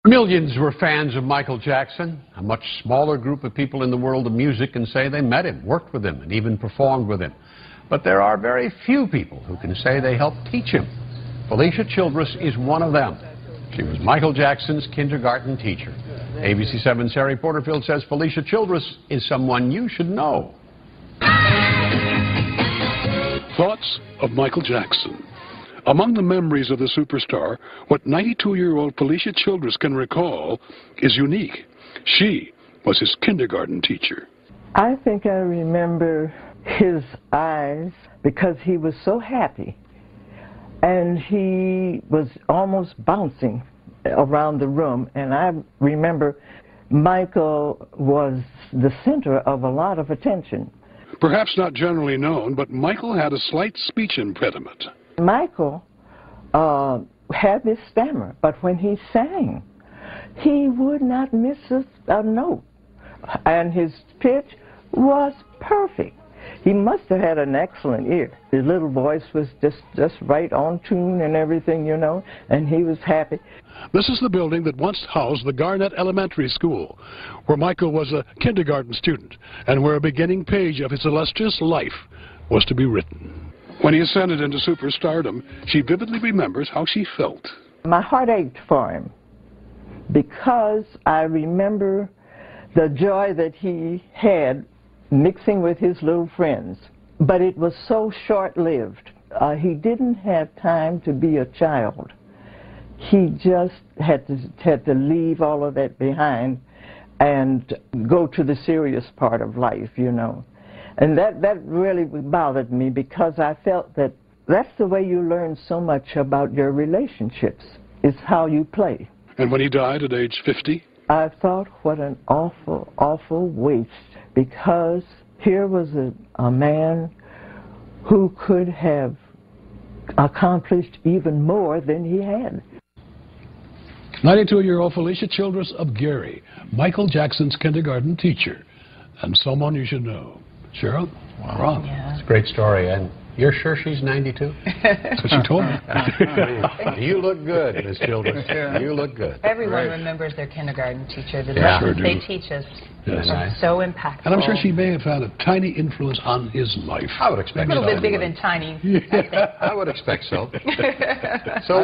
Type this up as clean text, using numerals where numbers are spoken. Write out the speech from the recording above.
Millions were fans of Michael Jackson. A much smaller group of people in the world of music can say they met him, worked with him, and even performed with him. But there are very few people who can say they helped teach him. Felice Childress is one of them. She was Michael Jackson's kindergarten teacher. ABC 7's Harry Porterfield says Felice Childress is someone you should know. Thoughts of Michael Jackson. Among the memories of the superstar, what 92-year-old Felice Childress can recall is unique. She was his kindergarten teacher. I think I remember his eyes because he was so happy, and he was almost bouncing around the room. And I remember Michael was the center of a lot of attention. Perhaps not generally known, but Michael had a slight speech impediment. Michael had this stammer, but when he sang, he would not miss a note, and his pitch was perfect. He must have had an excellent ear. His little voice was just right on tune and everything, you know, and he was happy. This is the building that once housed the Garnett Elementary School, where Michael was a kindergarten student, and where a beginning page of his illustrious life was to be written. When he ascended into superstardom, she vividly remembers how she felt. My heart ached for him because I remember the joy that he had mixing with his little friends. But it was so short-lived. He didn't have time to be a child. He just had to leave all of that behind and go to the serious part of life, you know. And that really bothered me because I felt that that's the way you learn so much about your relationships, is how you play. And when he died at age 50? I thought, what an awful, awful waste, because here was a man who could have accomplished even more than he had. 92-year-old Felice Childress of Gary, Michael Jackson's kindergarten teacher, and someone you should know. Cheryl? Wow. Yeah. It's a great story. And you're sure she's 92? That's what she told me. You look good, Miss Childress. You look good. Everyone remembers their kindergarten teacher. The lessons they teach us are so impactful. And I'm sure she may have had a tiny influence on his life. I would expect so. A little bit bigger than tiny, I think. I would expect so. So